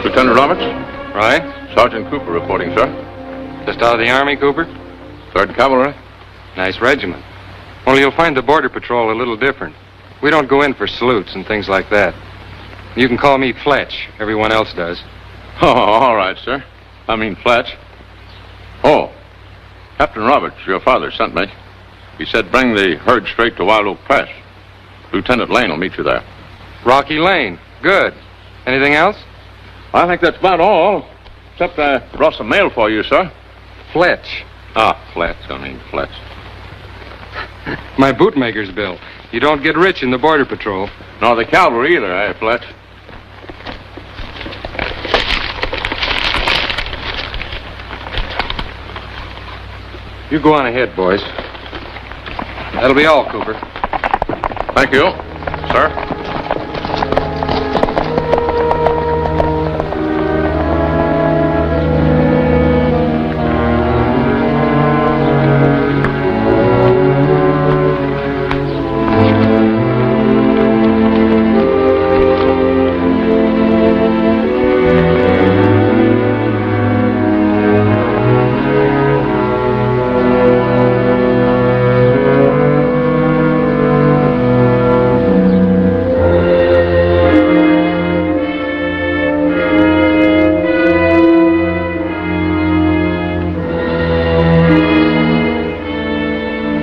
Lieutenant Roberts? Right. Sergeant Cooper reporting, sir. Just out of the Army, Cooper? 3rd Cavalry. Nice regiment. Only you'll find the Border Patrol a little different. We don't go in for salutes and things like that. You can call me Fletch. Everyone else does. Oh, all right, sir. I mean, Fletch. Oh, Captain Roberts, your father sent me. He said bring the herd straight to Wild Oak Press. Lieutenant Lane will meet you there. Rocky Lane. Good. Anything else? I think that's about all. Except I brought some mail for you, sir. Fletch. Fletch. Fletch. My bootmaker's bill. You don't get rich in the Border Patrol. Nor the cavalry either, eh, Fletch? You go on ahead, boys. That'll be all, Cooper. Thank you, sir.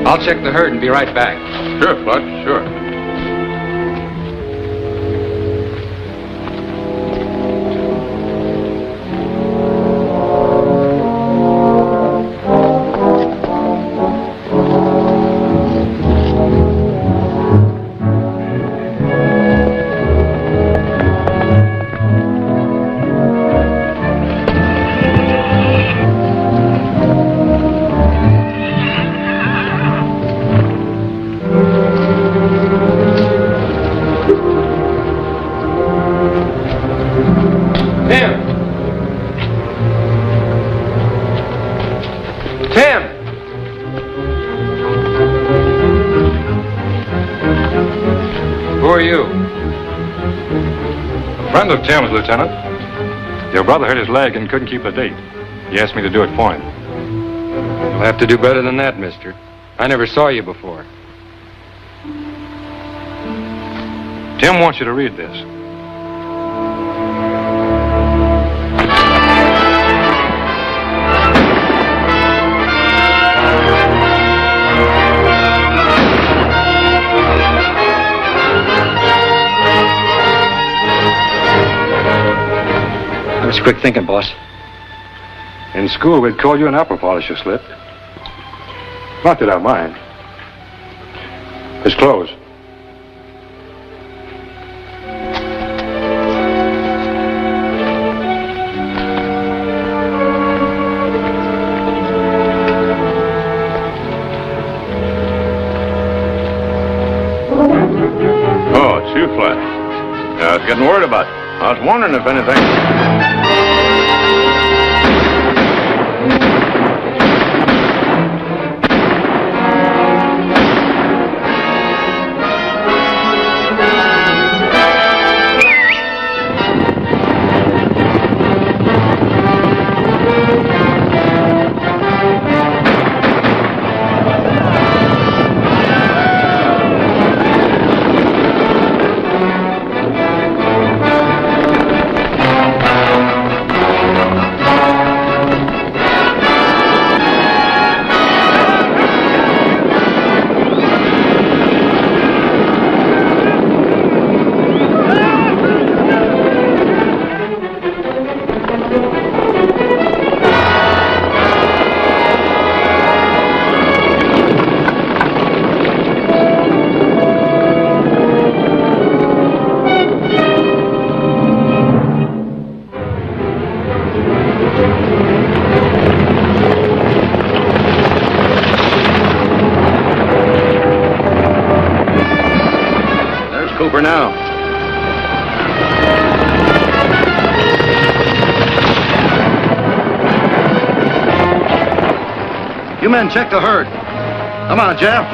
I'll check the herd and be right back. Sure, Fletch, sure. Friend of Tim's, Lieutenant. Your brother hurt his leg and couldn't keep the date. He asked me to do it for him. You'll have to do better than that, mister. I never saw you before. Tim wants you to read this. That was quick thinking, boss. In school, we'd call you an apple polisher, Slip. Not that I mind. His clothes. Oh, it's you, Fletch. I was getting worried about you. I was wondering if anything... You men check the herd. Come on, Jeff.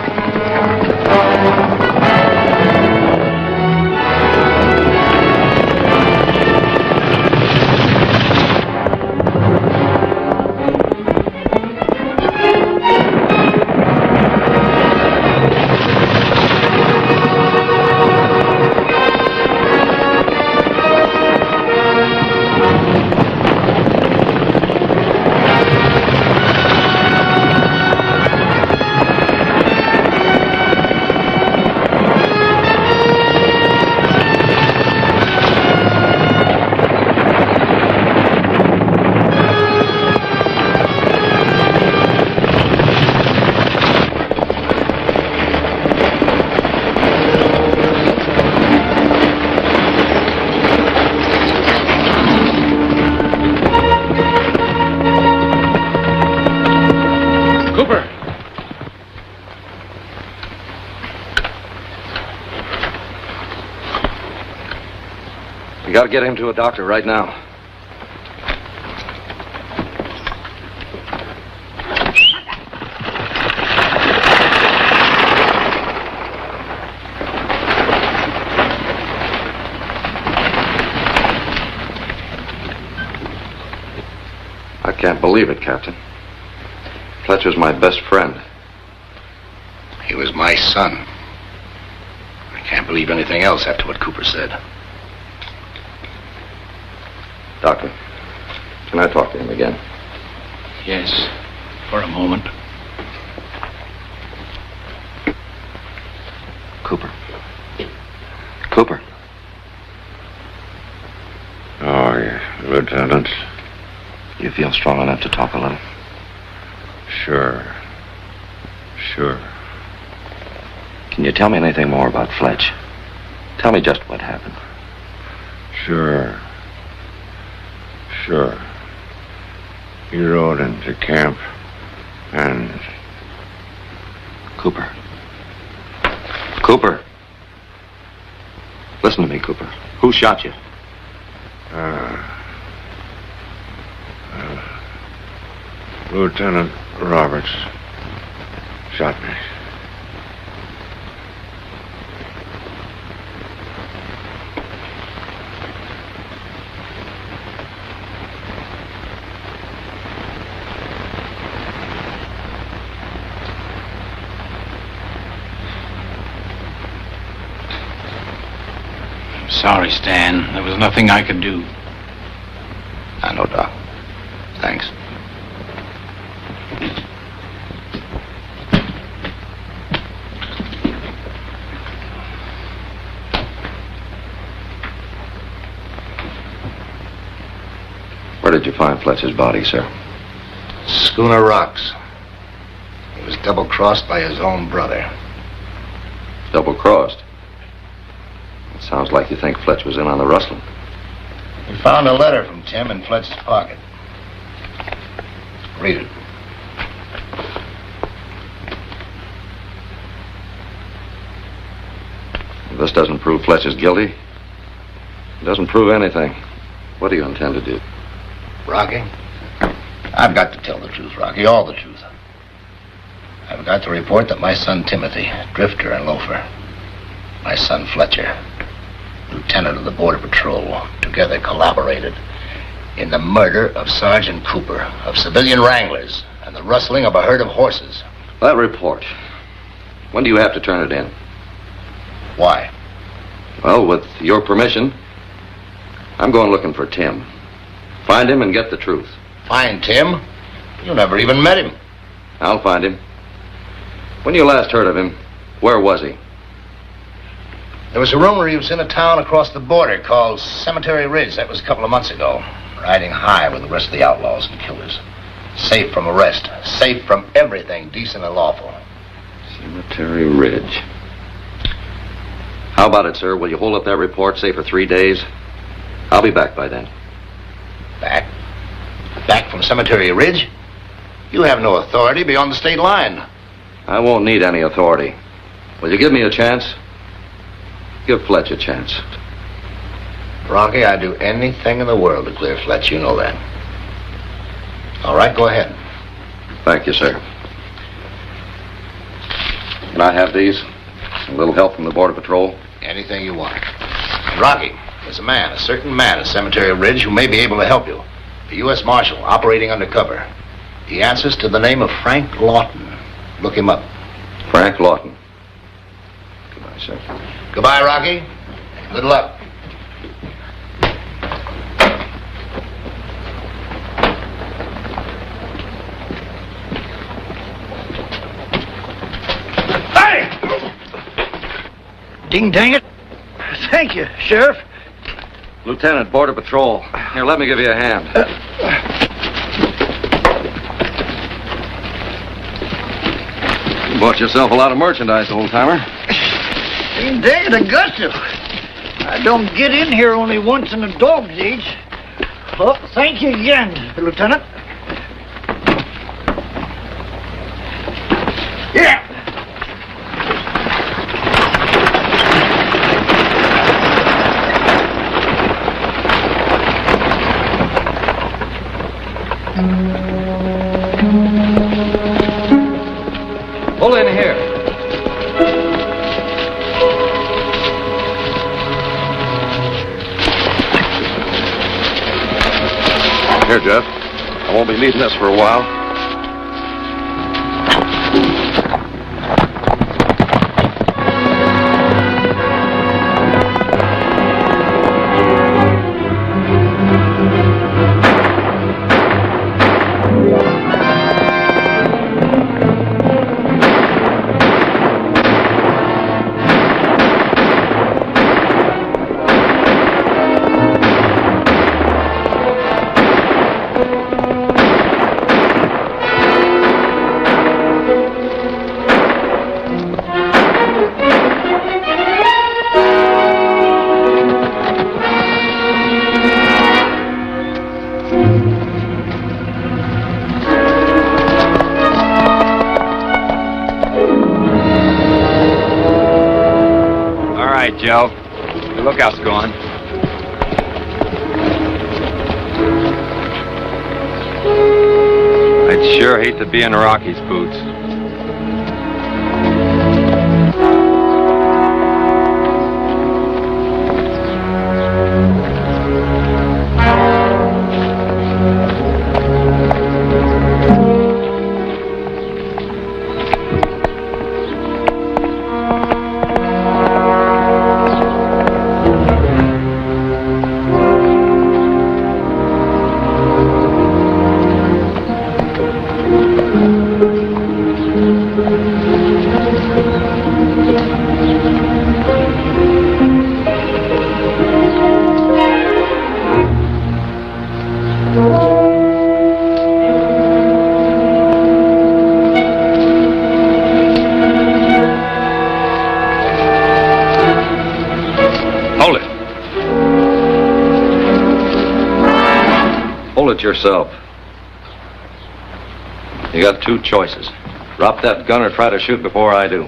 Cooper! We gotta get him to a doctor right now. I can't believe it, Captain. Fletcher's my best friend. He was my son. I can't believe anything else after what Cooper said. Doctor, can I talk to him again? Yes, for a moment. Cooper. Cooper. Oh, yeah, Lieutenant. You feel strong enough to talk a little? Sure. Can you tell me anything more about Fletch? Tell me just what happened. Sure. He rode into camp and... Cooper. Cooper. Listen to me, Cooper. Who shot you? Lieutenant Roberts shot me. I'm sorry, Stan. There was nothing I could do. I know, Doc. Thanks. Where did you find Fletcher's body, sir? Schooner Rocks. He was double-crossed by his own brother. Double-crossed. It sounds like you think Fletch was in on the rustling. We found a letter from Tim in Fletch's pocket. Read it. If this doesn't prove Fletch is guilty, it doesn't prove anything. What do you intend to do? Rocky? I've got to tell the truth, Rocky, all the truth. I've got to report that my son Timothy, drifter and loafer, my son Fletcher, lieutenant of the Border Patrol, together collaborated in the murder of Sergeant Cooper, of civilian wranglers, and the rustling of a herd of horses. That report. When do you have to turn it in? Why? Well, with your permission, I'm going looking for Tim. Find him and get the truth. Find Tim? You never even met him. I'll find him. When you last heard of him, where was he? There was a rumor he was in a town across the border called Cemetery Ridge. That was a couple of months ago. Riding high with the rest of the outlaws and killers. Safe from arrest. Safe from everything decent and lawful. Cemetery Ridge. How about it, sir? Will you hold up that report, say for 3 days? I'll be back by then. Back? Back from Cemetery Ridge? You have no authority beyond the state line. I won't need any authority. Will you give me a chance? Give Fletch a chance. Rocky, I'd do anything in the world to clear Fletch. You know that. All right, go ahead. Thank you, sir. Can I have these? A little help from the Border Patrol? Anything you want. Rocky, there's a certain man at Cemetery Ridge who may be able to help you. A U.S. Marshal operating undercover. He answers to the name of Frank Lawton. Look him up. Frank Lawton. Goodbye, sir. Goodbye, Rocky. Good luck. Ding dang it. Thank you, Sheriff. Lieutenant, Border Patrol. Here, let me give you a hand. You bought yourself a lot of merchandise, old-timer. Ding dang it, I got to. I don't get in here only once in a dog's age. Well, thank you again, Lieutenant. Yeah. Pull in here. Here, Jeff. I won't be needing this for a while. Joe. The lookout's gone. I'd sure hate to be in Rocky's boots. Yourself. You got two choices. Drop that gun or try to shoot before I do.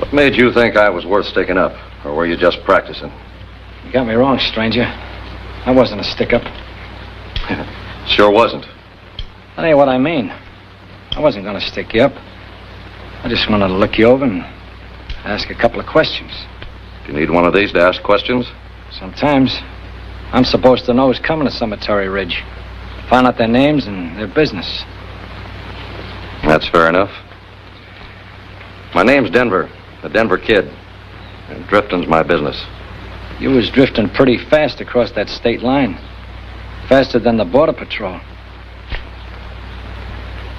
What made you think I was worth sticking up? Or were you just practicing? You got me wrong, stranger. I wasn't a stick-up. Sure wasn't. That ain't what I mean. I wasn't gonna stick you up. I just wanted to look you over and ask a couple of questions. Do you need one of these to ask questions? Sometimes. I'm supposed to know who's coming to Cemetery Ridge. Find out their names and their business. That's fair enough. My name's Denver, the Denver Kid. And drifting's my business. You was drifting pretty fast across that state line. Faster than the Border Patrol.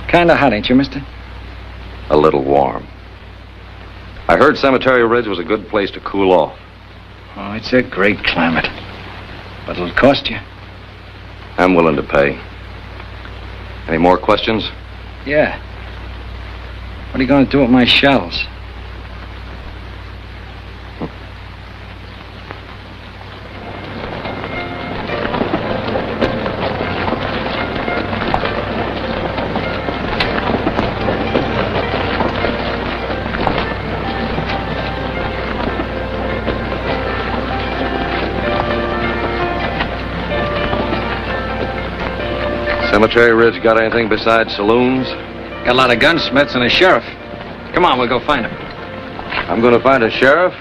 Kinda hot, ain't you, mister? A little warm. I heard Cemetery Ridge was a good place to cool off. Oh, it's a great climate. But it'll cost you. I'm willing to pay. Any more questions? Yeah. What are you going to do with my shells? Cemetery Ridge got anything besides saloons? Got a lot of gunsmiths and a sheriff. Come on, we'll go find him. I'm going to find a sheriff?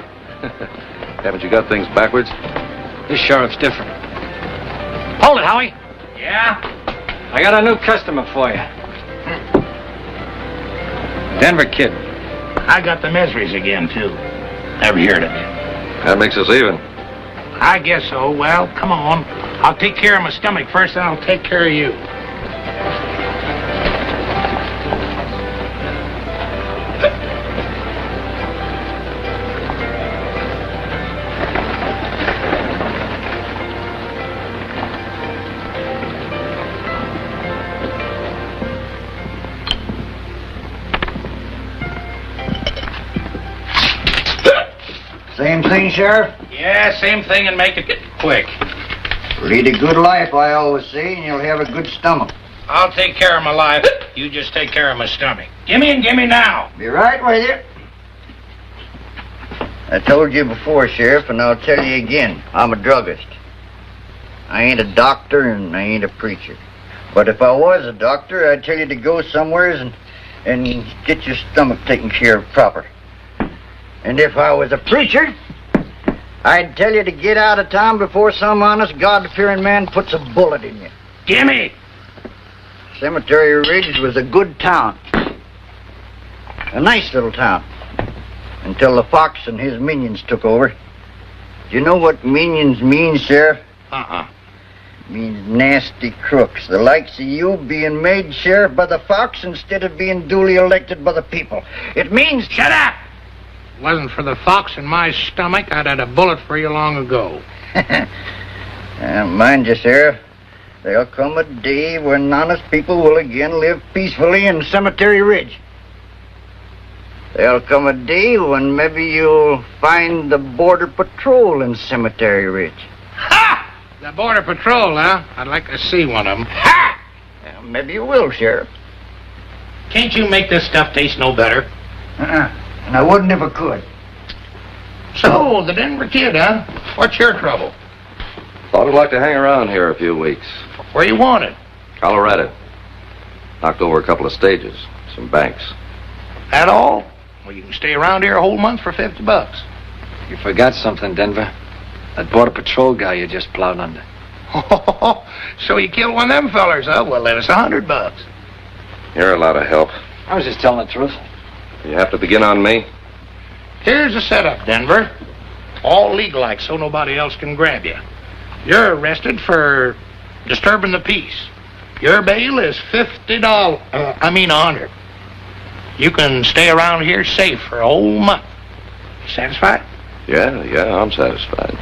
Haven't you got things backwards? This sheriff's different. Hold it, Howie. Yeah? I got a new customer for you. Denver Kid. I got the miseries again, too. Never heard of you. That makes us even. I guess so. Well, come on. I'll take care of my stomach first, then I'll take care of you. Same thing, Sheriff? Yeah, same thing, and make it quick. Lead a good life, I always say, and you'll have a good stomach. I'll take care of my life. You just take care of my stomach. Gimme and gimme now. Be right with you. I told you before, Sheriff, and I'll tell you again. I'm a druggist. I ain't a doctor, and I ain't a preacher. But if I was a doctor, I'd tell you to go somewheres and get your stomach taken care of proper. And if I was a preacher, I'd tell you to get out of town before some honest, God-fearing man puts a bullet in you. Gimme! Cemetery Ridge was a good town. A nice little town. Until the Fox and his minions took over. Do you know what minions mean, Sheriff? Means nasty crooks. The likes of you being made sheriff by the Fox instead of being duly elected by the people. It means... Shut up! Wasn't for the Fox in my stomach, I'd had a bullet for you long ago. Mind you, Sheriff, there'll come a day when honest people will again live peacefully in Cemetery Ridge. There'll come a day when maybe you'll find the Border Patrol in Cemetery Ridge. Ha! The Border Patrol, huh? I'd like to see one of them. Ha! Maybe you will, Sheriff. Can't you make this stuff taste no better? And I wouldn't if I could. So, the Denver Kid, huh? What's your trouble? Thought I'd like to hang around here a few weeks. Where you wanted? Colorado. Knocked over a couple of stages, some banks. That all? Well, you can stay around here a whole month for $50. You forgot something, Denver. That Border Patrol guy you just plowed under. So you killed one of them fellers, huh? Well, then it's $100. You're a lot of help. I was just telling the truth. You have to begin on me? Here's the setup, Denver. All legal-like, so nobody else can grab you. You're arrested for disturbing the peace. Your bail is $100. You can stay around here safe for a whole month. Satisfied? Yeah, I'm satisfied.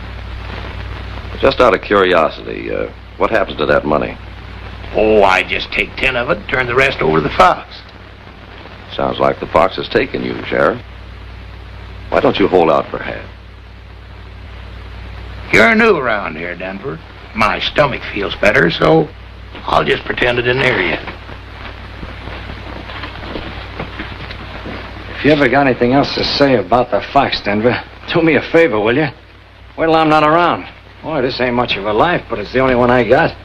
Just out of curiosity, what happens to that money? Oh, I just take 10 of it, turn the rest over to the Fox. Sounds like the Fox has taken you, Sheriff. Why don't you hold out for half? You're new around here, Denver. My stomach feels better, so I'll just pretend it didn't hear you. If you ever got anything else to say about the Fox, Denver, do me a favor, will you? Wait till I'm not around. Boy, this ain't much of a life, but it's the only one I got.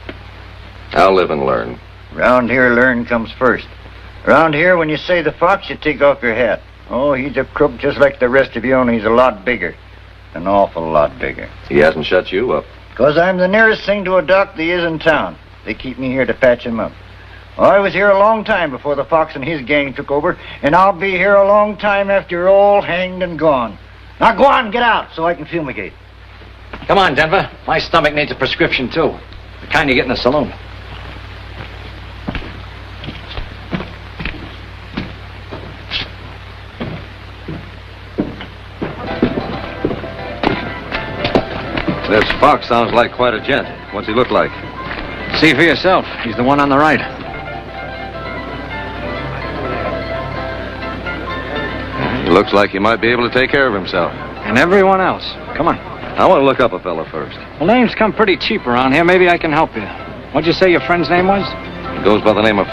I'll live and learn. Around here, learn comes first. Around here, when you say the Fox, you take off your hat. Oh, he's a crook just like the rest of you, and he's a lot bigger. An awful lot bigger. He hasn't shut you up. 'Cause I'm the nearest thing to a doc there is in town. They keep me here to patch him up. Well, I was here a long time before the Fox and his gang took over, and I'll be here a long time after you're all hanged and gone. Now go on, get out, so I can fumigate. Come on, Denver. My stomach needs a prescription, too. The kind you get in a saloon. This Fox sounds like quite a gent. What's he look like? See for yourself. He's the one on the right. He looks like he might be able to take care of himself. And everyone else. Come on. I want to look up a fella first. Well, names come pretty cheap around here. Maybe I can help you. What'd you say your friend's name was? He goes by the name of...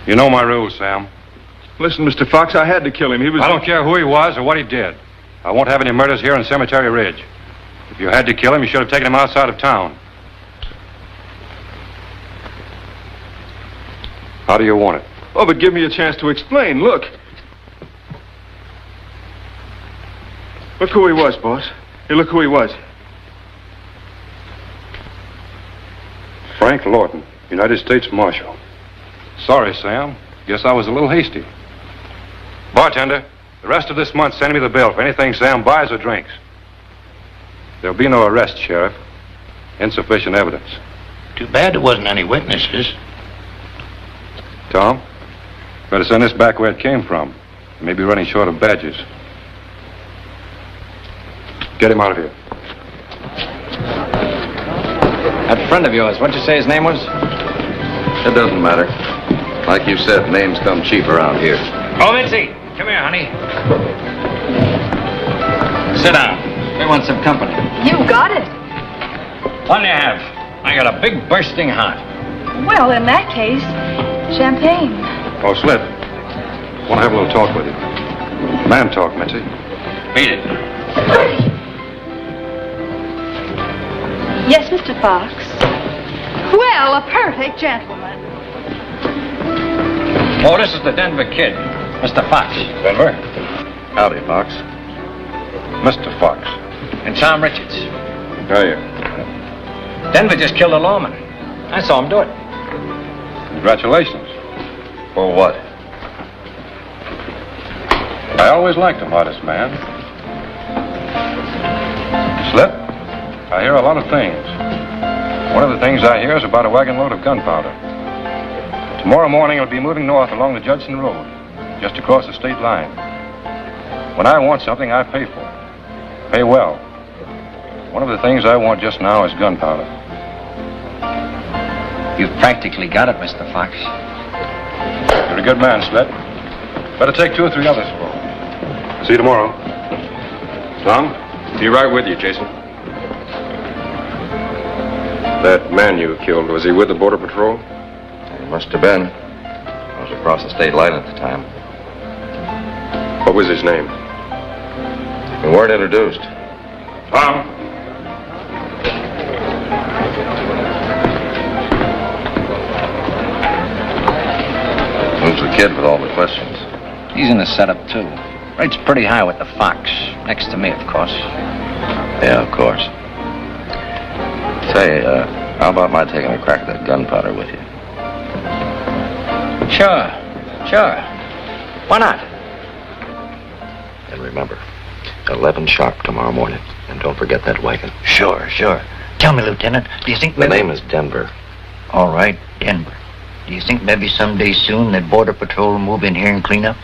You know my rules, Sam. Listen, Mr. Fox, I had to kill him. He was... I don't care who he was or what he did. I won't have any murders here on Cemetery Ridge. If you had to kill him, you should have taken him outside of town. How do you want it? Oh, but give me a chance to explain. Look. Look who he was, boss. Hey, look who he was. Frank Lawton, United States Marshal. Sorry, Sam. Guess I was a little hasty. Bartender, the rest of this month send me the bill for anything Sam buys or drinks. There'll be no arrest, Sheriff. Insufficient evidence. Too bad there wasn't any witnesses. Tom, better send this back where it came from. You may be running short of badges. Get him out of here. That friend of yours, what'd you say his name was? It doesn't matter. Like you said, names come cheap around here. Oh, Mitzi, come here, honey. Sit down. We want some company. You got it. What do you have? I got a big bursting heart. Well, in that case, champagne. Oh, Slip. Want to have a little talk with you. Man talk, Mitzi. Beat it. Yes, Mr. Fox. Well, a perfect gentleman. Oh, this is the Denver kid, Mr. Fox. Denver? Howdy, Fox. Mr. Fox. And Tom Richards. How are you? Denver just killed a lawman. I saw him do it. Congratulations. For what? I always liked him, honest man. Slip, I hear a lot of things. One of the things I hear is about a wagon load of gunpowder. Tomorrow morning it'll be moving north along the Judson Road, just across the state line. When I want something, I pay for it. Pay well. One of the things I want just now is gunpowder. You've practically got it, Mr. Fox. You're a good man, Slip. Better take 2 or 3 others for me. See you tomorrow. Tom? Be right with you, Jason. That man you killed, was he with the Border Patrol? He must have been. I was across the state line at the time. What was his name? We weren't introduced. Tom? Who's the kid with all the questions? He's in the setup, too. Rates pretty high with the Fox. Next to me, of course. Yeah, of course. Say, how about my taking a crack at that gunpowder with you? Sure. Why not? And remember, 11 sharp tomorrow morning. And don't forget that wagon. Sure. Tell me, Lieutenant, do you think The maybe... name is Denver. All right, Denver. Do you think maybe someday soon that Border Patrol will move in here and clean up?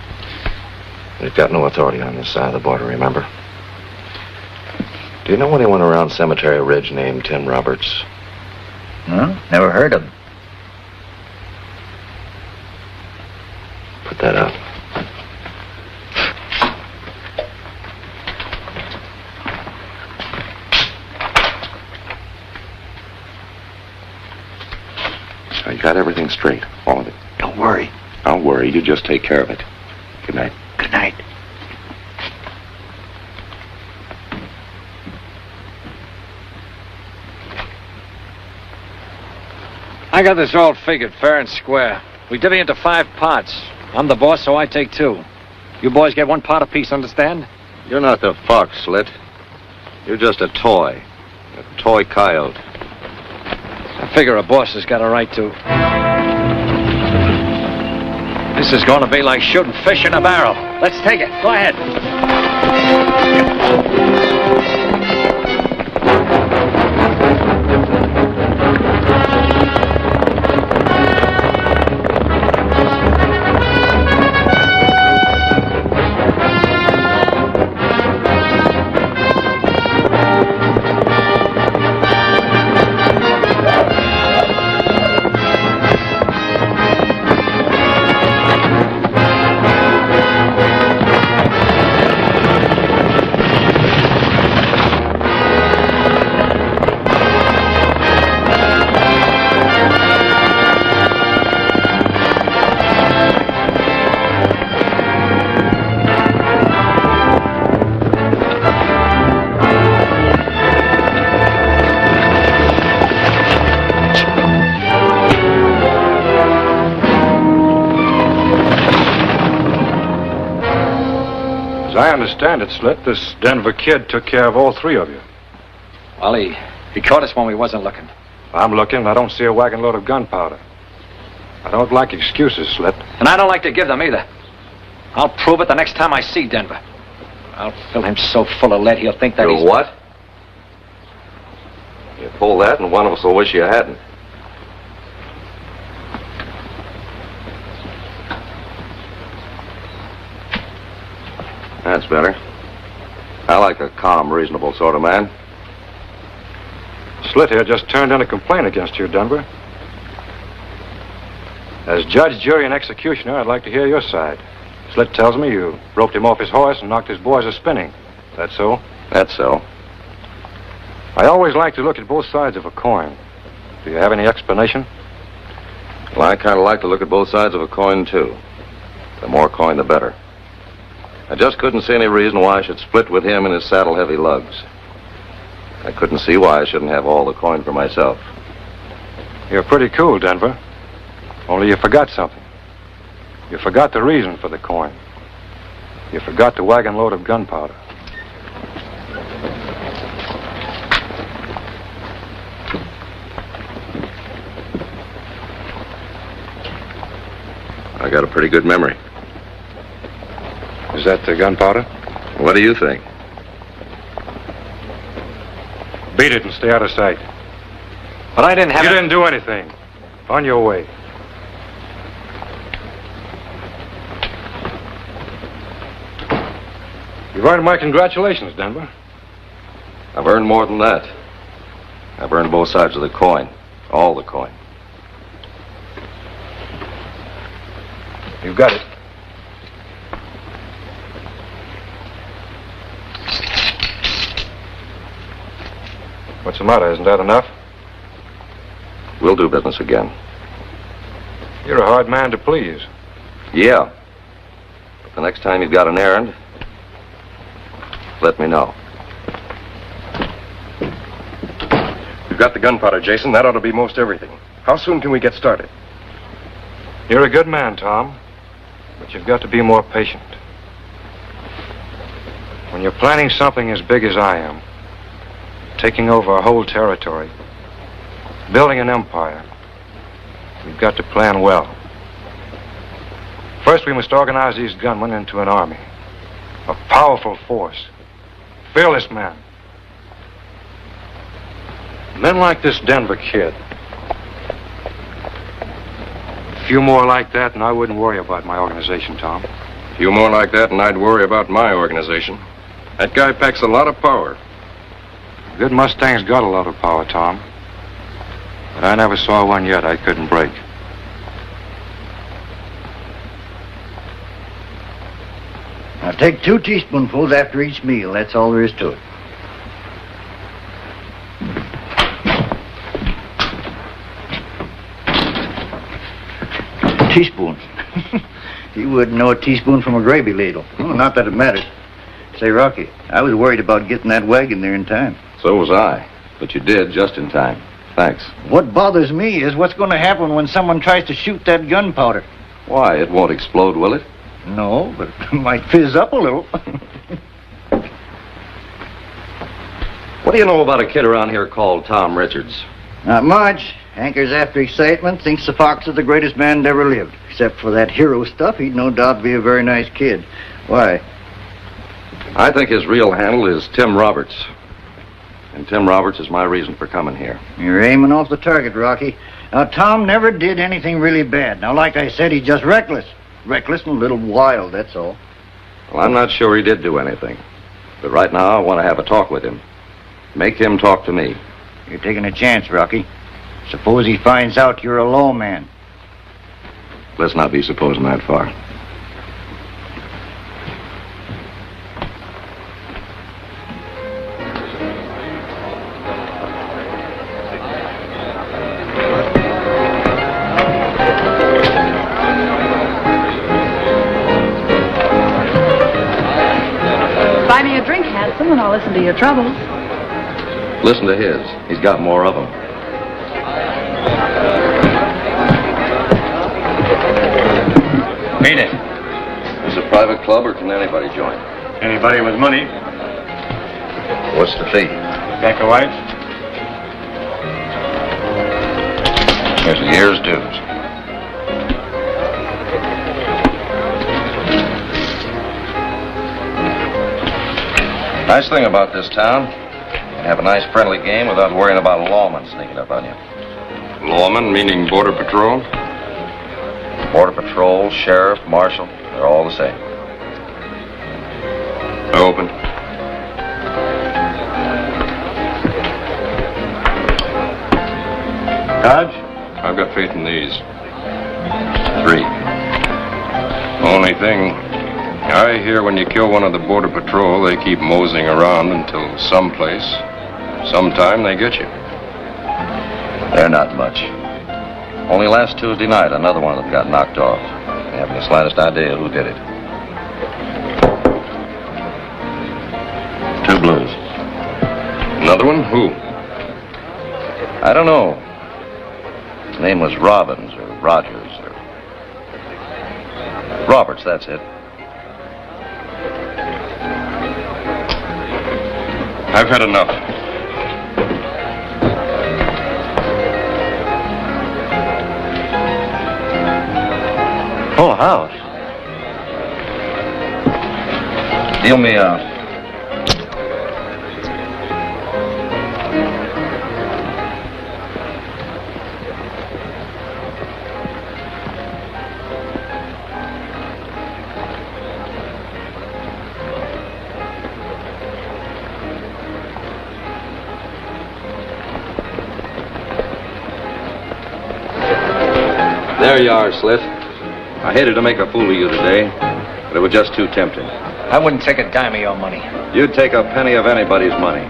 We've got no authority on this side of the border, remember? Do you know anyone around Cemetery Ridge named Tim Roberts? Huh? Never heard of him. Put that out. I got everything straight, all of it. Don't worry. Don't worry, you just take care of it. Good night. Good night. I got this all figured fair and square. We divvy into 5 parts. I'm the boss, so I take 2. You boys get 1 part apiece, understand? You're not the fox, Slit. You're just a toy. A toy coyote. I figure a boss has got a right to. This is going to be like shooting fish in a barrel. Let's take it. Go ahead. I understand it, Slit, this Denver kid took care of all three of you. Well, he caught us when we wasn't looking. I'm looking, and I don't see a wagon load of gunpowder. I don't like excuses, Slit. And I don't like to give them either. I'll prove it the next time I see Denver. I'll fill him so full of lead he'll think that You what? You pull that, and one of us will wish you hadn't. That's better. I like a calm, reasonable sort of man. Slit here just turned in a complaint against you, Denver. As judge, jury, and executioner, I'd like to hear your side. Slit tells me you roped him off his horse and knocked his boys a-spinning. That so? That's so. I always like to look at both sides of a coin. Do you have any explanation? Well, I kind of like to look at both sides of a coin, too. The more coin, the better. I just couldn't see any reason why I should split with him and his saddle-heavy lugs. I couldn't see why I shouldn't have all the coin for myself. You're pretty cool, Denver. Only you forgot something. You forgot the reason for the coin. You forgot the wagon load of gunpowder. I got a pretty good memory. Is that the gunpowder? What do you think? Beat it and stay out of sight. But I didn't have You didn't do anything. On your way. You've earned my congratulations, Denver. I've earned more than that. I've earned both sides of the coin. All the coin. You've got it. What's the matter? Isn't that enough? We'll do business again. You're a hard man to please. Yeah. But the next time you've got an errand, let me know. You've got the gunpowder, Jason. That ought to be most everything. How soon can we get started? You're a good man, Tom. But you've got to be more patient. When you're planning something as big as I am, taking over a whole territory, building an empire, you've got to plan well. First, we must organize these gunmen into an army. A powerful force. Fearless men. Men like this Denver kid. A few more like that, and I wouldn't worry about my organization, Tom. A few more like that, and I'd worry about my organization. That guy packs a lot of power. Good Mustang's got a lot of power, Tom. But I never saw one yet I couldn't break. Now take 2 teaspoonfuls after each meal. That's all there is to it. Teaspoon. You wouldn't know a teaspoon from a gravy ladle. Oh, not that it matters. Say, Rocky, I was worried about getting that wagon there in time. So was I. But you did just in time. Thanks. What bothers me is what's going to happen when someone tries to shoot that gunpowder. Why? It won't explode, will it? No, but it might fizz up a little. What do you know about a kid around here called Tom Richards? Not much. Hankers after excitement, thinks the Fox is the greatest man that ever lived. Except for that hero stuff, he'd no doubt be a very nice kid. Why? I think his real handle is Tim Roberts. And Tim Roberts is my reason for coming here. You're aiming off the target, Rocky. Now, Tom never did anything really bad. Now, like I said, he's just reckless. Reckless and a little wild, that's all. Well, I'm not sure he did do anything. But right now, I want to have a talk with him. Make him talk to me. You're taking a chance, Rocky. Suppose he finds out you're a low man. Let's not be supposing that far. Buy me a drink, handsome, and I'll listen to your troubles. Listen to his. He's got more of them. Beat it. Is it a private club or can anybody join? Anybody with money? What's the fee? Pack of whites? Here's a year's dues. Nice thing about this town, you can have a nice friendly game without worrying about a lawman sneaking up on you. Lawman, meaning Border Patrol? Border Patrol, Sheriff, Marshal, they're all the same. Open. Dodge? I've got faith in these. 3. Only thing, I hear when you kill one of the Border Patrol, they keep moseying around until sometime they get you. They're not much. Only last Tuesday night, another one of them got knocked off. They haven't the slightest idea who did it. 2 blues. Another one? Who? I don't know. His name was Robbins or Rogers or... Roberts, that's it. I've had enough. Full house. Deal me out. There you are, Slit. I hated to make a fool of you today, but it was just too tempting. I wouldn't take a dime of your money. You'd take a penny of anybody's money.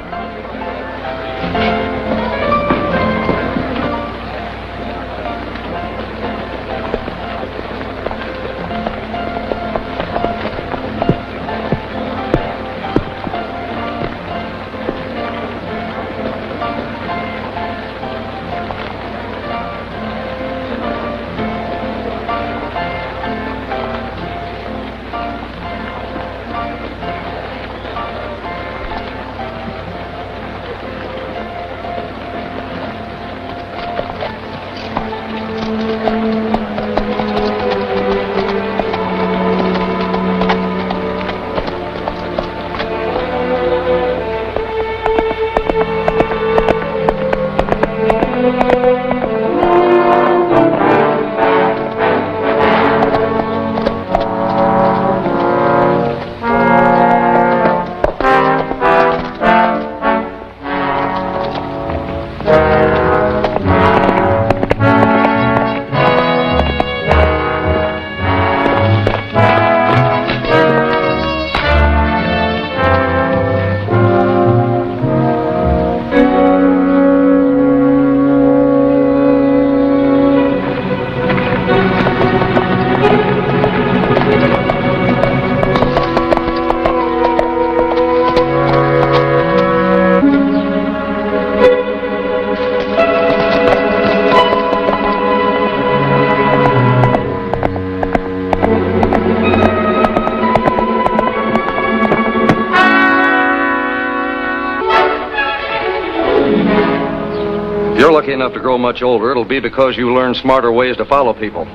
If you're lucky enough to grow much older, it'll be because you learn smarter ways to follow people.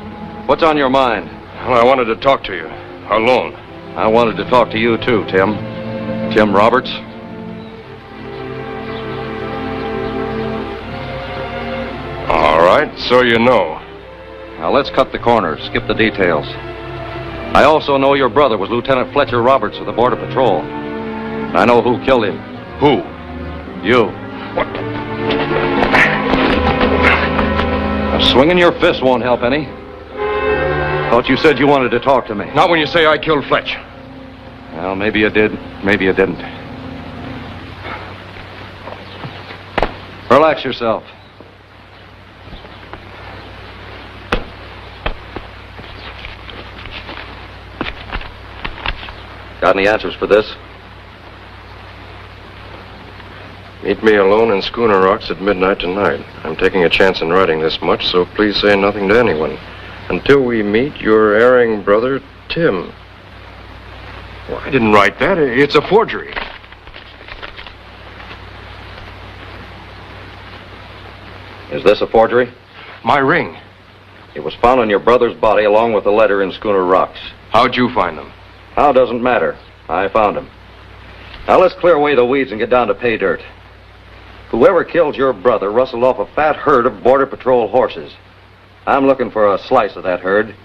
What's on your mind? Well, I wanted to talk to you. Alone. I wanted to talk to you, too, Tim. Tim Roberts. All right, so you know. Now, let's cut the corners, skip the details. I also know your brother was Lieutenant Fletcher Roberts of the Border Patrol. I know who killed him. Who? You. What? Now, swinging your fist won't help any. Thought you said you wanted to talk to me. Not when you say I killed Fletch. Well, maybe you did, maybe you didn't. Relax yourself. Got any answers for this? Meet me alone in Schooner Rocks at midnight tonight. I'm taking a chance in writing this much, so please say nothing to anyone. Until we meet, your erring brother, Tim. Well, I didn't write that. It's a forgery. Is this a forgery? My ring. It was found on your brother's body along with the letter in Schooner Rocks. How'd you find them? How doesn't matter. I found him. Now let's clear away the weeds and get down to pay dirt. Whoever killed your brother rustled off a fat herd of Border Patrol horses. I'm looking for a slice of that herd.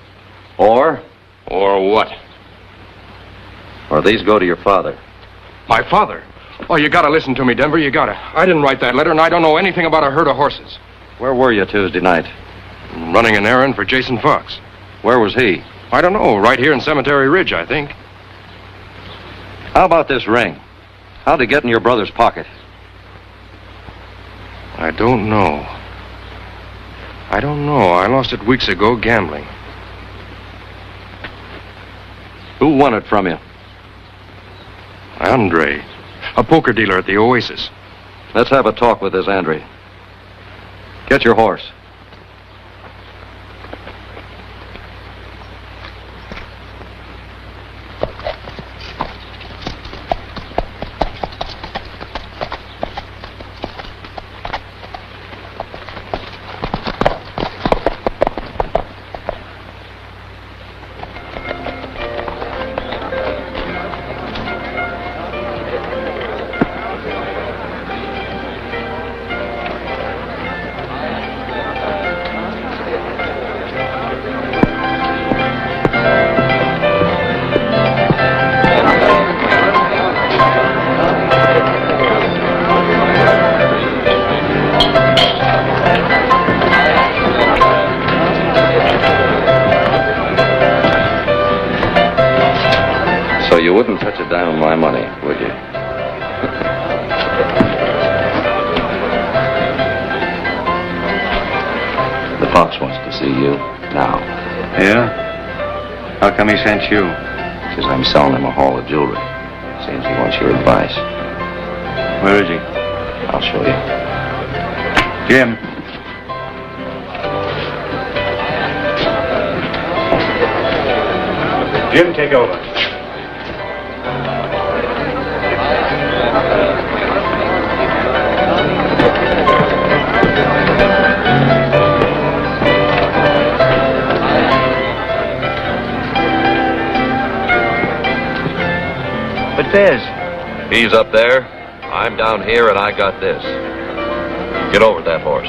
Or what? Or these go to your father. My father? Oh, you gotta listen to me, Denver. You gotta. I didn't write that letter, and I don't know anything about a herd of horses. Where were you Tuesday night? Running an errand for Jason Fox. Where was he? I don't know. Right here in Cemetery Ridge, I think. How about this ring? How'd it get in your brother's pocket? I don't know. I lost it weeks ago gambling. Who won it from you? Andre, a poker dealer at the Oasis. Let's have a talk with this Andre. Get your horse. So you wouldn't touch a dime of my money, would you? The Fox wants to see you now. Yeah? How come he sent you? Says I'm selling him a haul of jewelry. Seems he wants your advice. Where is he? I'll show you. Jim. Jim, take over. But Bez. He's up there. I'm down here, and I got this. Get over that horse.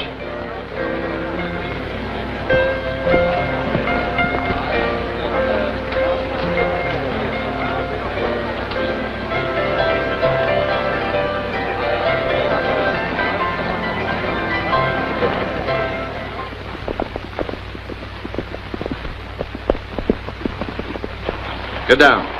Get down.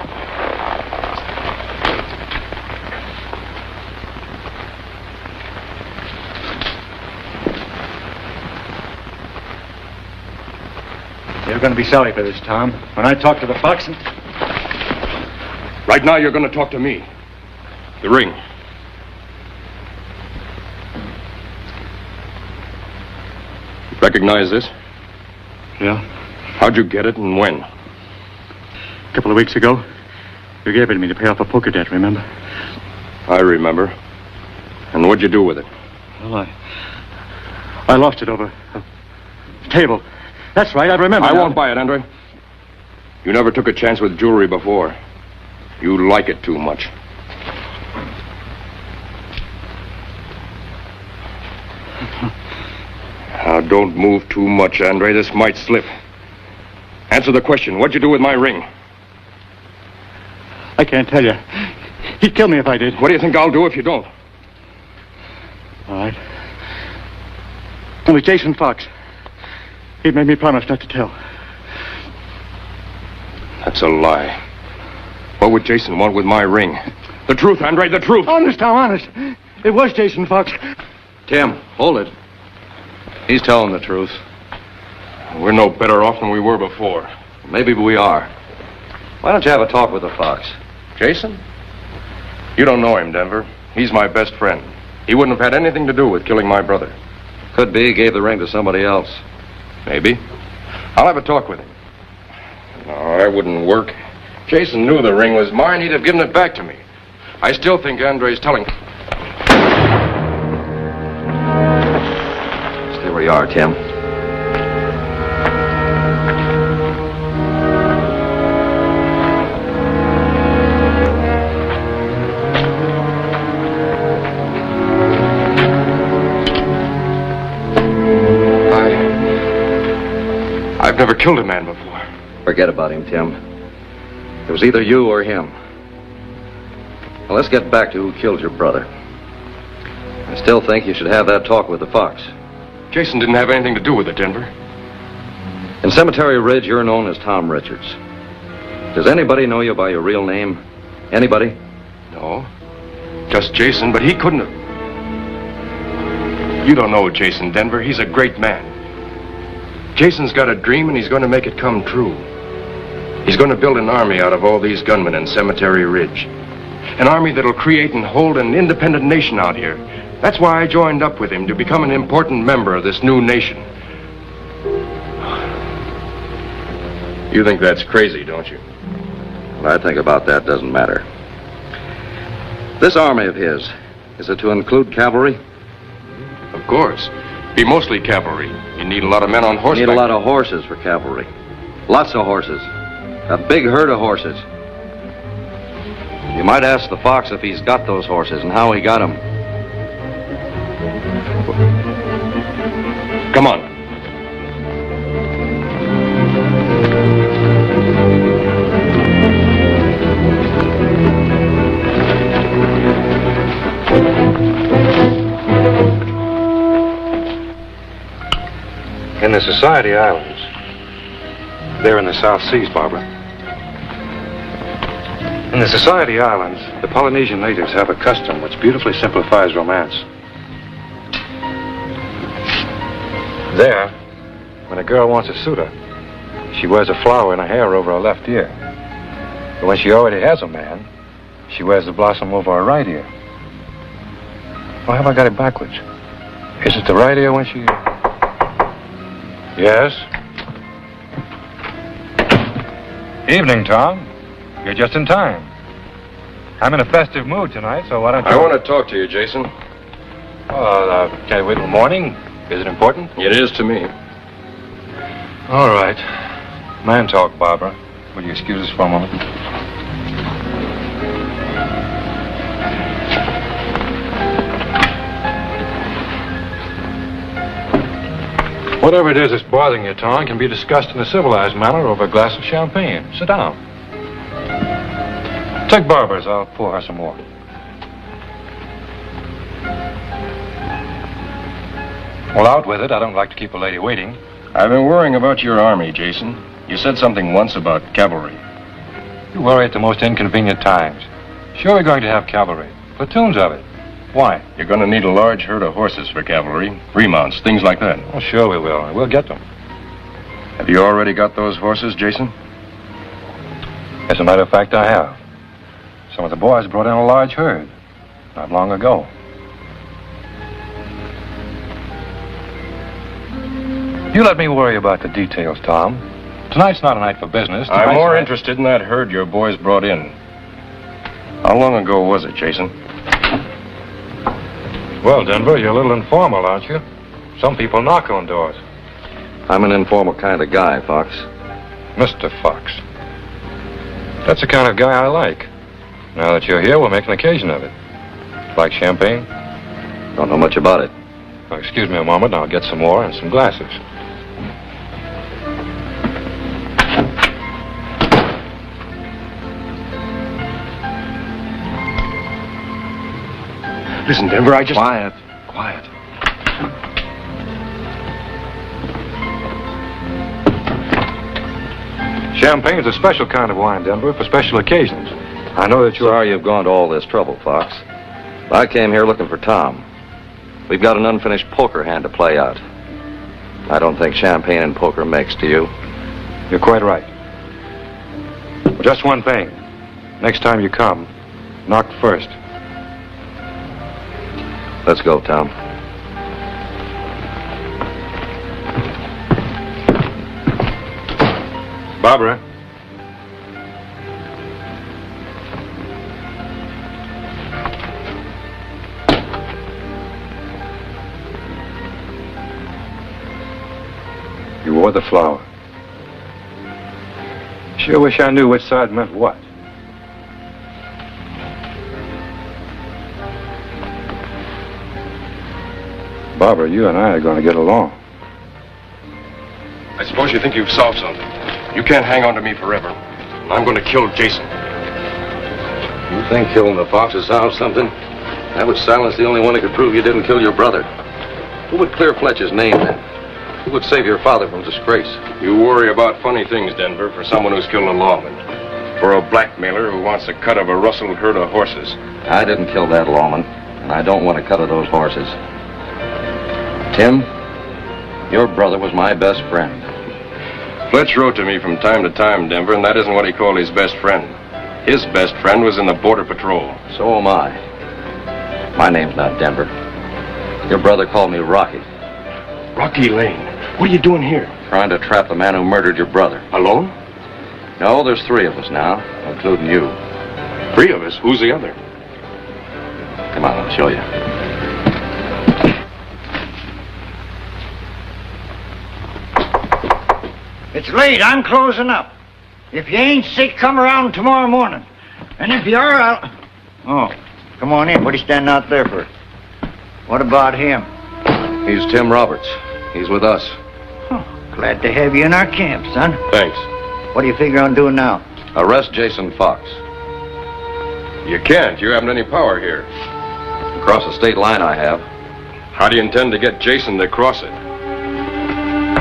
You're going to be sorry for this, Tom. When I talk to the Fox... Right now, you're going to talk to me. The ring. Recognize this? Yeah? How'd you get it and when? A couple of weeks ago, you gave it to me to pay off a poker debt, remember? I remember. And what'd you do with it? Well, I lost it over a table. That's right, I remember. I now. won't buy it, Andre. You never took a chance with jewelry before. You like it too much. Now, don't move too much, Andre. This might slip. Answer the question. What'd you do with my ring? I can't tell you. He'd kill me if I did. What do you think I'll do if you don't? All right. It was Jason Fox. He made me promise not to tell. That's a lie. What would Jason want with my ring? The truth, Andre, the truth. Honest, Tom, honest. It was Jason Fox. Tim, hold it. He's telling the truth. We're no better off than we were before. Maybe we are. Why don't you have a talk with the Fox? Jason? You don't know him, Denver. He's my best friend. He wouldn't have had anything to do with killing my brother. Could be he gave the ring to somebody else. Maybe. I'll have a talk with him. No, that wouldn't work. Jason knew the ring was mine, he'd have given it back to me. I still think Andre's telling. Stay where you are, Tim. I've never killed a man before. Forget about him, Tim. It was either you or him. Now, let's get back to who killed your brother. I still think you should have that talk with the Fox. Jason didn't have anything to do with it, Denver. In Cemetery Ridge, you're known as Tom Richards. Does anybody know you by your real name? Anybody? No. Just Jason, but he couldn't have. You don't know Jason, Denver. He's a great man. Jason's got a dream, and he's going to make it come true. He's going to build an army out of all these gunmen in Cemetery Ridge. An army that'll create and hold an independent nation out here. That's why I joined up with him, to become an important member of this new nation. You think that's crazy, don't you? What I think about that doesn't matter. This army of his, is it to include cavalry? Of course. Be mostly cavalry. You need a lot of men on horseback. You need a lot of horses for cavalry. Lots of horses. A big herd of horses. You might ask the Fox if he's got those horses and how he got them. Come on. In the Society Islands. They're in the South Seas, Barbara. In the Society Islands, the Polynesian natives have a custom which beautifully simplifies romance. There, when a girl wants a suitor, she wears a flower in her hair over her left ear. But when she already has a man, she wears the blossom over her right ear. Or have I got it backwards? Is it the right ear when she... Yes? Evening, Tom. You're just in time. I'm in a festive mood tonight, so why don't you... I want to talk to you, Jason. Can I wait till morning? Is it important? It is to me. All right. Man talk, Barbara. Will you excuse us for a moment? Whatever it is that's bothering you, Tom, can be discussed in a civilized manner over a glass of champagne. Sit down. Take Barbara's. I'll pour her some more. Well, out with it. I don't like to keep a lady waiting. I've been worrying about your army, Jason. You said something once about cavalry. You worry at the most inconvenient times. Sure, we're going to have cavalry. Platoons of it. Why? You're going to need a large herd of horses for cavalry, remounts, things like that. Oh, sure we will. We'll get them. Have you already got those horses, Jason? As a matter of fact, I have. Some of the boys brought in a large herd not long ago. You let me worry about the details, Tom. Tonight's not a night for business. I'm more interested in that herd your boys brought in. How long ago was it, Jason? Well, Denver, you're a little informal, aren't you? Some people knock on doors. I'm an informal kind of guy, Fox. Mr. Fox. That's the kind of guy I like. Now that you're here, we'll make an occasion of it. Like champagne? Don't know much about it. Oh, excuse me a moment, and I'll get some more and some glasses. Listen, Denver, I just... Quiet. Champagne's a special kind of wine, Denver, for special occasions. I know that you're... Sorry you've gone to all this trouble, Fox. I came here looking for Tom. We've got an unfinished poker hand to play out. I don't think champagne and poker mix, do you? You're quite right. Just one thing. Next time you come, knock first. Let's go, Tom. Barbara. or the flower. Sure wish I knew which side meant what. Barbara, you and I are going to get along. I suppose you think you've solved something. You can't hang on to me forever. I'm going to kill Jason. You think killing the fox has solved something? That would silence the only one that could prove you didn't kill your brother. Who would clear Fletcher's name then? Who would save your father from disgrace? You worry about funny things, Denver, for someone who's killed a lawman. For a blackmailer who wants a cut of a rustled herd of horses. I didn't kill that lawman, and I don't want a cut of those horses. Tim, your brother was my best friend. Fletch wrote to me from time to time, Denver, and that isn't what he called his best friend. His best friend was in the Border Patrol. So am I. My name's not Denver. Your brother called me Rocky. Rocky Lane. What are you doing here? Trying to trap the man who murdered your brother. Alone? No, there's 3 of us now, including you. 3 of us? Who's the other? Come on, I'll show you. It's late. I'm closing up. If you ain't sick, come around tomorrow morning. And if you are, I'll... Oh, come on in. What are you standing out there for? What about him? He's Tim Roberts. He's with us. Oh, glad to have you in our camp, son. Thanks. What do you figure on doing now? Arrest Jason Fox. You can't. You haven't any power here. Across the state line I have. How do you intend to get Jason to cross it?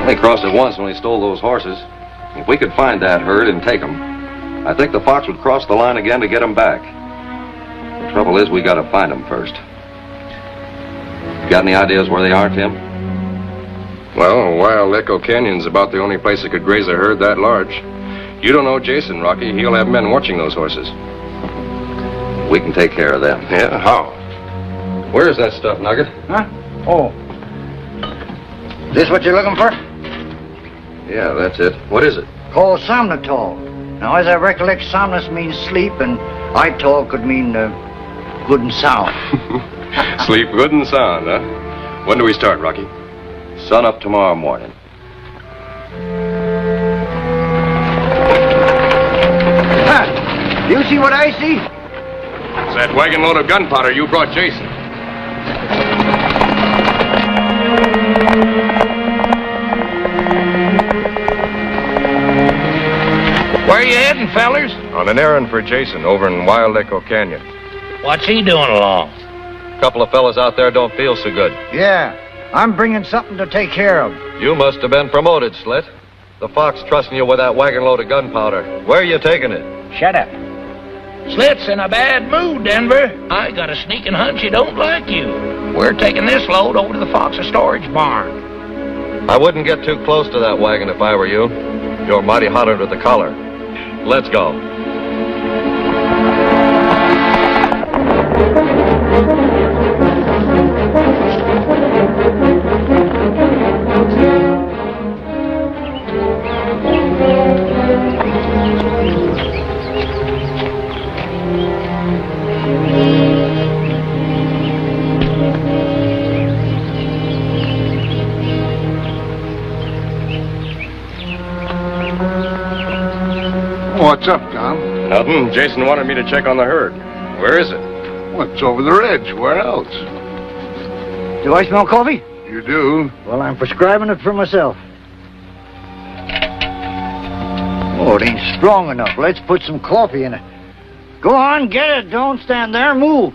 They crossed it once when he stole those horses. If we could find that herd and take them, I think the fox would cross the line again to get him back. The trouble is, we gotta find them first. You got any ideas where they are, Tim? Well, Wild Echo Canyon's about the only place that could graze a herd that large. You don't know Jason, Rocky. He'll have men watching those horses. We can take care of them. Yeah, how? Where is that stuff, Nugget? Huh? Oh. This what you're looking for? Yeah, that's it. What is it? Called somnatol. Now, as I recollect, somnus means sleep, and itol could mean good and sound. Sleep good and sound, huh? When do we start, Rocky? Sun up tomorrow morning. Huh? You see what I see? It's that wagon load of gunpowder you brought Jason. Where you heading, fellers? On an errand for Jason over in Wild Echo Canyon. What's he doing along? A couple of fellas out there don't feel so good. Yeah, I'm bringing something to take care of. You must have been promoted, Slit. The Fox trusting you with that wagon load of gunpowder. Where are you taking it? Shut up. Slit's in a bad mood, Denver. I got a sneaking hunch he don't like you. We're taking this load over to the Fox's storage barn. I wouldn't get too close to that wagon if I were you. You're mighty hot under the collar. Let's go. What's up, Tom? Nothing. Jason wanted me to check on the herd. Where is it? What's over the ridge? Where else? Do I smell coffee? You do? Well, I'm prescribing it for myself. Oh, it ain't strong enough. Let's put some coffee in it. Go on, get it. Don't stand there. Move.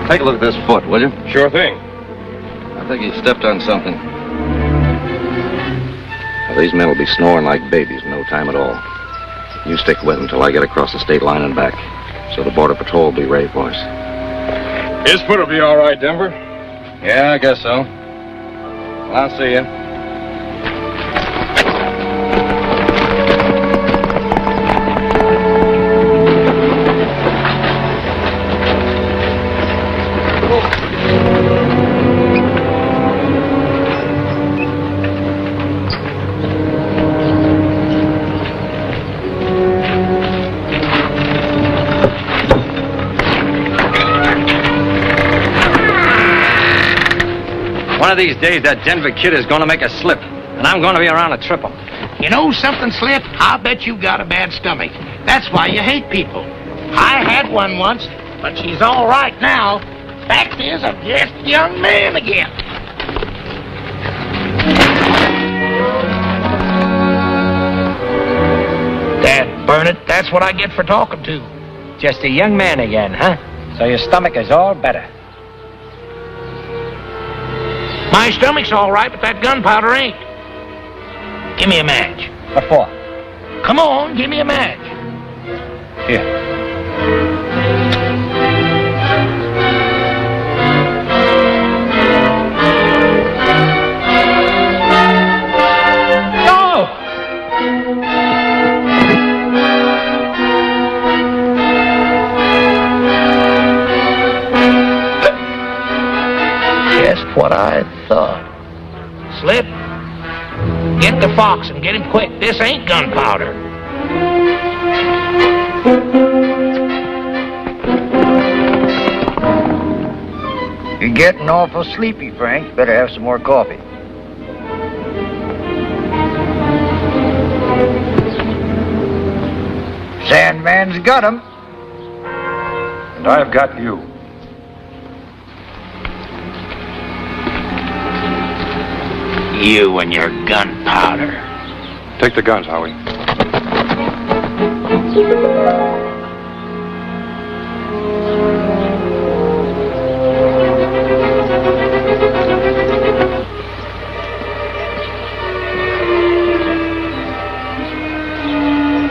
Take a look at this foot, will you? Sure thing. I think he stepped on something. Well, these men will be snoring like babies in no time at all. You stick with until I get across the state line and back, so the Border Patrol will be ready for us. His foot will be all right, Denver. Yeah, I guess so. Well, I'll see you. One of these days, that Denver kid is going to make a slip, and I'm going to be around to trip him. You know something, Slip? I'll bet you got a bad stomach. That's why you hate people. I had one once, but she's all right now. Fact is, I'm just a young man again. Dad, burn it. That's what I get for talking to. Just a young man again, huh? So your stomach is all better. My stomach's all right, but that gunpowder ain't. Give me a match. What for? Come on, give me a match. Here. No! Just what I thought. Slip. Get the fox and get him quick. This ain't gunpowder. You're getting awful sleepy, Frank. Better have some more coffee. Sandman's got him. And I've got you. You and your gunpowder. Take the guns, Howie.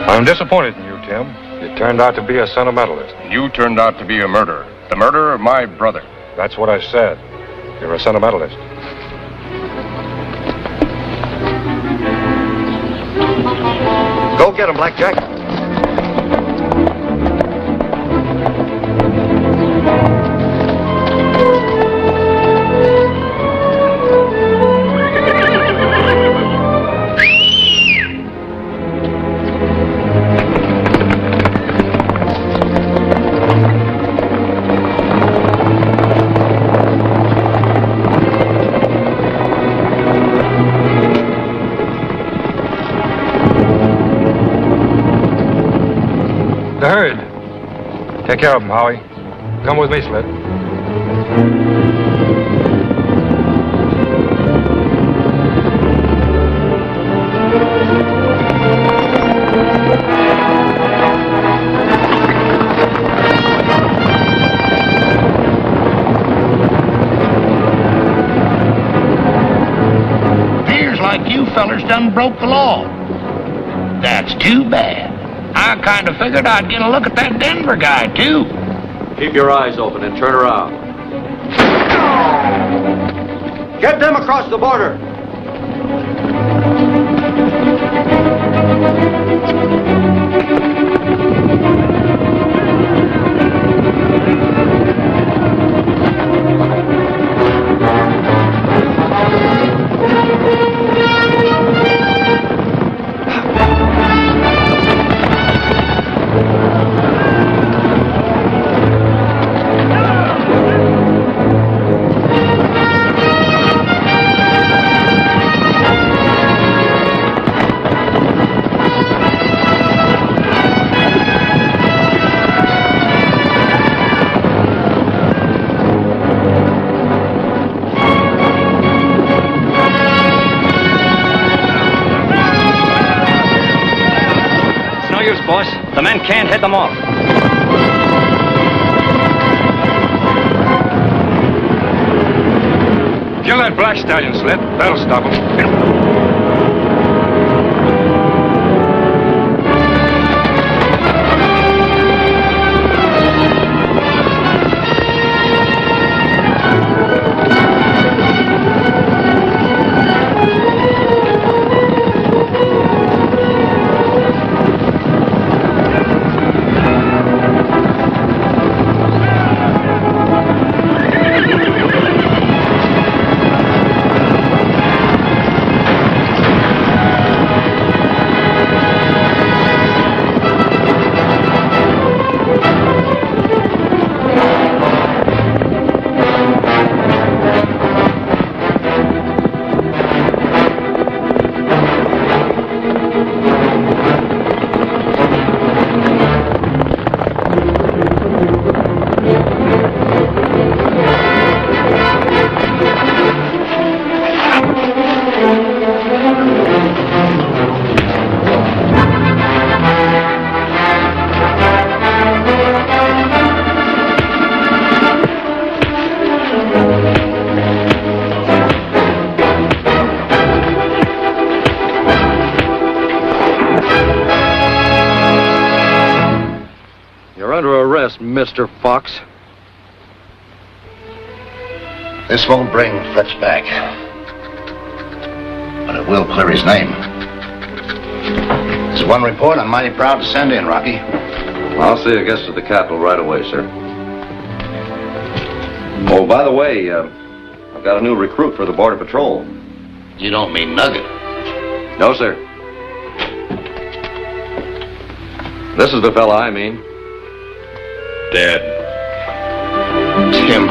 I'm disappointed in you, Tim. You turned out to be a sentimentalist. You turned out to be a murderer. The murderer of my brother. That's what I said. You're a sentimentalist. Go get him, Blackjack. The herd. Take care of them, Howie. Come with me, Slip. Appears like you fellers done broke the law. That's too bad. I kind of figured I'd get a look at that Denver guy, too. Keep your eyes open and turn around. Get them across the border. Boss, the men can't head them off. Kill that black stallion, Slip. That'll stop him. arrest, Mr. Fox. This won't bring Fletch back. But it will clear his name. There's one report I'm mighty proud to send in, Rocky. I'll see you gets to the Capitol right away, sir. Oh, by the way, I've got a new recruit for the Border Patrol. You don't mean Nugget. No, sir. This is the fella I mean. Dad. Tim.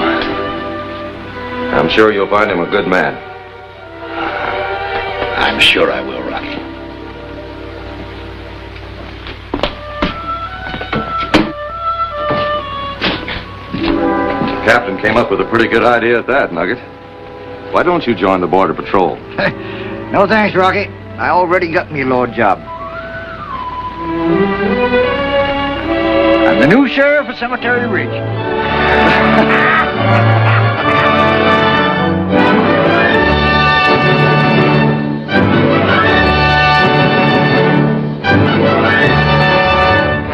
I'm sure you'll find him a good man. I'm sure I will, Rocky. The captain came up with a pretty good idea at that, Nugget. Why don't you join the Border Patrol? No thanks, Rocky. I already got me a law job. I'm the new sheriff of Cemetery Ridge.